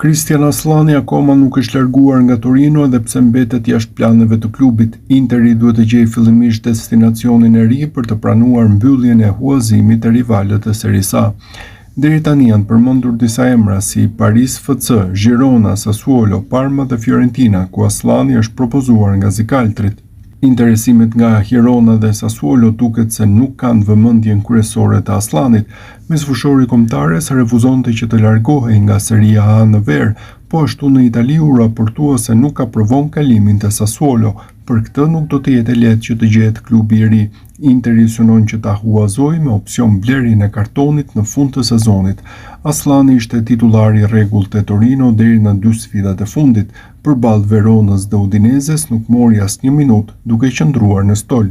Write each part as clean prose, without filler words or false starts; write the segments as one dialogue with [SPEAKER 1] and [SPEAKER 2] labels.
[SPEAKER 1] Cristian Aslani akoma nuk është larguar nga Torino edhe pse mbetet jashtë planeve të klubit. Interi duhet të gjejë fillimisht destinacionin e ri për të pranuar mbylljen e huazimit të rivalët e Serie A. Deri tani janë përmendur disa emra si Paris FC, Girona, Sassuolo, Parma dhe Fiorentina, ku Aslani është propozuar nga zikaltrit. Interesimet nga Girona dhe Sassuolo duket se nuk kanë vëmendjen kryesore të Aslanit. Mesfushori kombëtares refuzonte që të largohej nga Serie A në ver, po ashtu në Itali u raportua se nuk aprovon kalimin te Sassuolo. Për këtë nuk do të jetë lehtë që të gjehet klubi i ri. Interi synon që ta huazojë me opsion blerjen e kartonit në fund të sezonit. Aslani ishte titular i rregullt te Torino deri në 2 sfidat e fundit. Përballë Veronës dhe Udinezes nuk mori asnjë minutë, duke qëndruar në stol.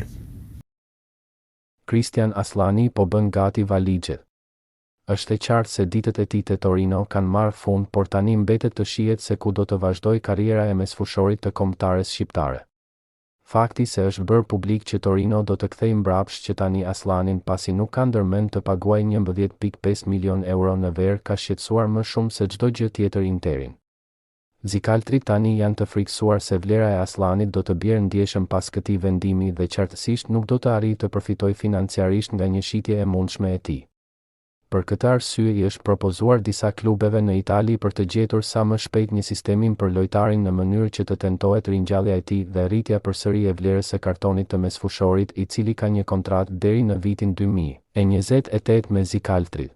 [SPEAKER 2] Cristian Aslani po bën gati valigjet. Është e qartë se ditët e tij te Torino kanë marrë fund, por tani mbetet të shihet se ku do të vazhdojë karriera e mesfushorit të kombëtares shqiptare. Fakti se është bërë publik që Torino do të kthejë mbrapsht që tani Aslanin pasi nuk ka ndërmend të paguajë 11.5 milion euro në ver ka shqetësuar më shumë se çdo gjë tjetër Interin. Zikaltrit tani janë të frikësuar se vlera e Aslanit do të bjerë ndjeshëm pas këtij vendimi dhe qartësisht nuk do të arrijë të përfitojë financiarisht nga një shitje e mundshme e tij. Për këtë arsye i është propozuar disa klubeve në Itali për të gjetur sa më shpejt një sistemin për lojtarin në mënyrë që të tentohet ringjallja e tij dhe rritja përsëri e vlerës së kartonit të mesfushorit, i cili ka një kontratë deri në vitin 2028 me zikaltrin.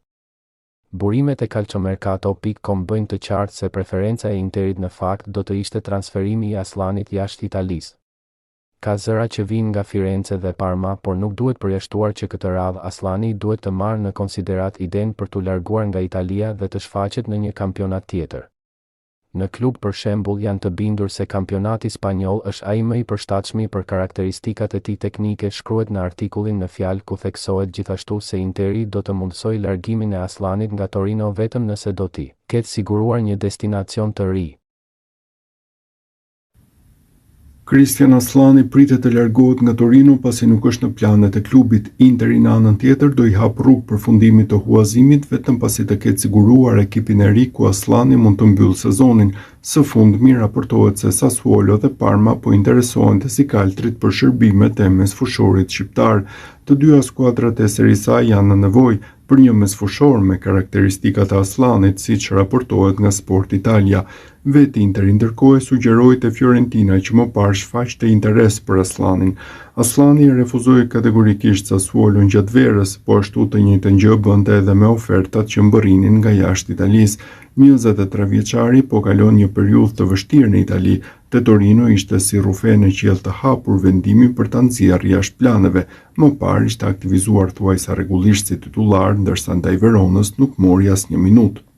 [SPEAKER 2] Burimet e calciomercato.com bëjnë të qartë se preferenca e Interit në fakt do të ishte transferimi i Aslanit jashtë Italisë. Ka zëra që vinë nga Firenze dhe Parma, por nuk duhet përjashtuar që këtë radhë Aslani duhet të marrë në konsiderat idenë për t'u larguar nga Italia dhe të shfaqet në një kampionat tjetër. Në klub për shembull janë të bindur se kampionati spanjoll është ai më i përshtatshëm për karakteristikat e tij teknike, shkruhet në artikullin në fjalë ku theksohet gjithashtu se Interi do të mundsojë largimin e Aslanit nga Torino vetëm nëse do t'i ketë siguruar një destinacion të ri.
[SPEAKER 1] Cristian Aslani pritet të largohet nga Torino pasi nuk është në planet e klubit. Interi në anën tjetër do i hap rrugë përfundimit të huazimit vetëm pasi të ketë siguruar ekipin e ri ku Aslani mund të mbyllë sezonin. Së fundmi raportohet se Sassuolo dhe Parma po interesohen të zikaltrit për shërbimet e mesfushorit shqiptar. Të dyja skuadrat e Serie A janë në nevojë për një mesfushor me karakteristikat e Aslanit, siç raportohet nga Sport Italia. Vetë Interi ndërkohë sugjeroi te Fiorentina që më parë shfaqte interes për Aslanin. Aslani refuzoi kategorikisht Sassuolon gjatë verës, po ashtu të njëjtën gjë bënte edhe me ofertat që mbërrinin nga jashtë Italisë. 23 vjeçari po kalon një periudhë të vështirë në Itali. Te Torino ishte si rrufe në qiell të hapur vendimi për ta nxjerrë jashtë planeve. Më parë ishte aktivizuar thuajse rregullisht si titullar, ndërsa ndaj Veronës nuk mori asnjë minutë.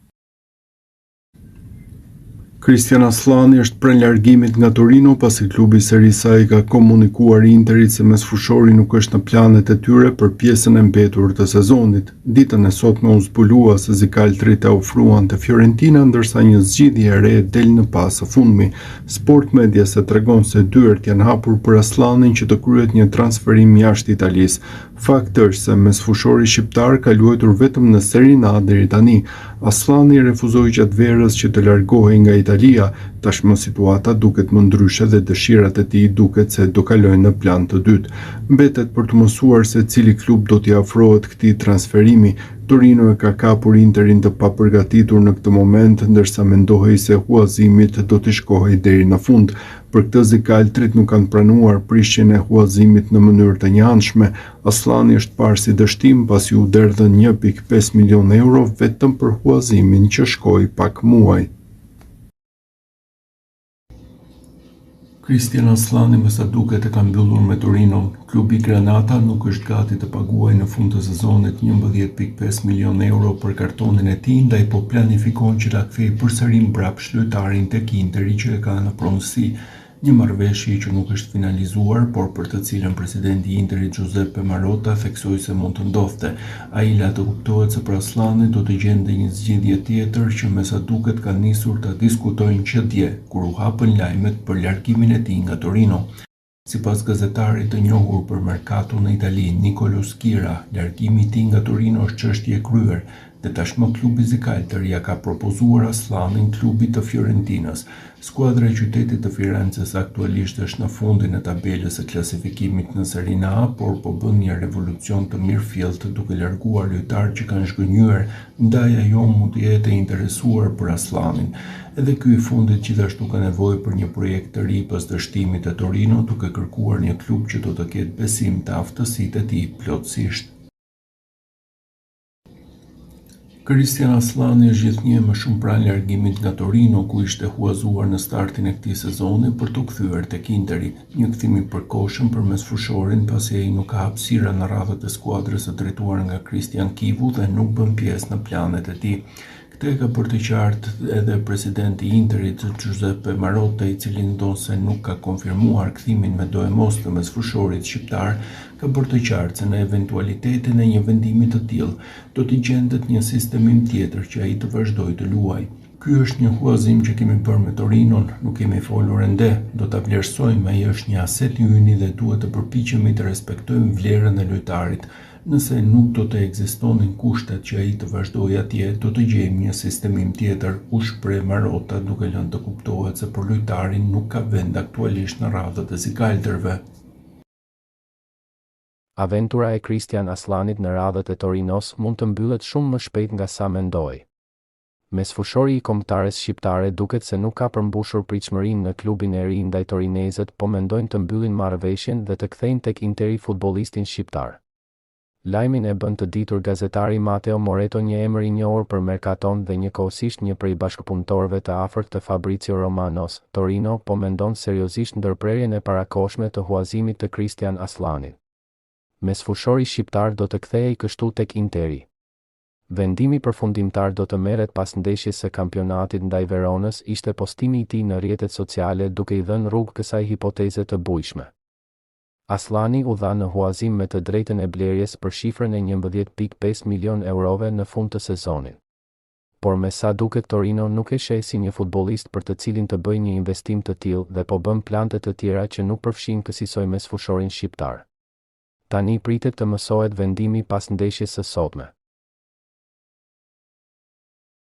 [SPEAKER 1] Cristian Aslani është pranë largimit nga Torino pasi klubi i Serie A i ka komunikuar Interit se mesfushori nuk është në planet e tyre për pjesën e mbetur të sezonit. Ditën e sotme u zbulua se zikaltrit e ofruan te Fiorentina, ndërsa një zgjidhje e re del në pas së fundmi. Sport Media se tregon se dyert janë hapur për Aslanin që të kryet një transferim jashtë Italisë. Fakti është se mesfushori shqiptar ka luajtur vetëm në Serie A deri tani. Aslani refuzoi gjatë verës që të largohej nga Italia. Tashmë situata duket më ndryshe dhe dëshirat e tij duket se do kalojnë në plan të dytë. Mbetet për të mësuar se cili klub do t'i afrohet këtij transferimi. Torino e ka kapur Interin të papërgatitur në këtë moment, ndërsa mendohej se huazimit do t'i shkohej deri në fund. Për këtë zikaltrit nuk kanë pranuar prishjen e huazimit në mënyrë të njëanshme. Aslani është parë si dështim pasi u derdhën 1.5 milion euro vetëm për huazimin që shkoi pak muaj. Cristian Aslani me sa duket e ka mbyllur me Torino. Klubi Granata nuk është gati të paguajë në fund të sezonit 11.5 milion euro për kartonin e tij, ndaj po planifikon që ta kthejë përsëri mbrapsht lojtarin tek Interi që e ka në pronësi. Një marrëveshje që nuk është finalizuar, por për të cilën presidenti i Interit Giuseppe Marotta theksoi se mund të ndodhte. Ai la të kuptohet se për Aslanin do të gjente një zgjidhje tjetër që me sa duket kanë nisur ta diskutojnë që dje, kur u hapën lajmet për largimin e tij nga Torino. Sipas gazetarit të njohur për merkato në Itali, Nicolo Schira, largimi i tij nga Torino është çështje e kryer. dhe tashmë klubi zikajtër ja ka propozuar Aslanin klubit të Fiorentinës. Skuadra e qytetit të Firences aktualisht është në fundin e tabelës së klasifikimit në Serie A, por po bën një revolucion të mirëfillt duke larguar lojtarë që kanë zhgënjyer, ndaj ajo mund të jetë e interesuar për Aslanin. Edhe ky i fundit gjithashtu ka nevojë për një projekt të ri pas dështimit të Torino, duke kërkuar një klub që do të ketë besim të aftësitë e tij plotësisht. Christian Aslani është gjithnjë më shumë pranë largimit nga Torino, ku ishte huazuar në startin e këtij sezoni për t'u kthyer tek Interi, një kthim i përkohshëm përmes fushorin pasi ai nuk ka hapësira në radhët e skuadrës së drejtuar nga Christian Kivu dhe nuk bën pjesë në planet e tij. Këtë e ka bërë të qartë edhe presidenti i Interit Giuseppe Marotta, i cili ndonse nuk ka konfirmuar kthimin me do e mos të mesfushorit shqiptar, ka bërë të qartë se në eventualitetin e një vendimi të tillë do t'i gjendet një sistemim tjetër që ai të vazhdojë të luajë. Ky është një huazim që kemi bërë me Torinon, nuk kemi folur ende, do ta vlerësojmë, ai është një aset i yni dhe duhet të përpiqemi të respektojmë vlerën e lojtarit. Nëse nuk do të ekzistonin kushtet që ai të vazhdojë atje, do të gjejmë një sistemim tjetër, u shpreh Marotta, duke lënë të kuptohet se për lojtarin nuk ka vend aktualisht në radhët e zikajtërve.
[SPEAKER 2] Aventura e Christian Aslanit në radhët e Torinos mund të mbyllet shumë më shpejt nga sa mendoi. Mesfushori i kombëtares shqiptare duket se nuk ka përmbushur pritshmërinë në klubin e ri ndaj torinezët, po mendojnë të mbyllin marrëveshjen dhe të kthejnë tek Interi futbollistin shqiptar. Lajmin e bën të ditur gazetari Matteo Moretto, një emër i njohur për merkaton dhe njëkohësisht një prej bashkëpunëtorëve të afërt të Fabrizio Romanos. Torino po mendon seriozisht ndërprerjen e parakohshme të huazimit të Christian Aslanit. Mesfushori shqiptar do të kthehej kështu tek Interi. Vendimi përfundimtar do të merret pas ndeshjes së kampionatit ndaj Veronës, ishte postimi i tij në rrjetet sociale duke i dhënë rrugë kësaj hipoteze të bujshme. Aslani u dha në huazim me të drejtën e blerjes për shifrën e 11.5 milion eurove në fund të sezonit. Por me sa duket Torino nuk e sheh si një futbollist për të cilin të bëjë një investim të tillë dhe po bën plante të tjera që nuk përfshin kësaj mesfushorin shqiptar. Tani pritet të mësohet vendimi pas ndeshjes së sotme.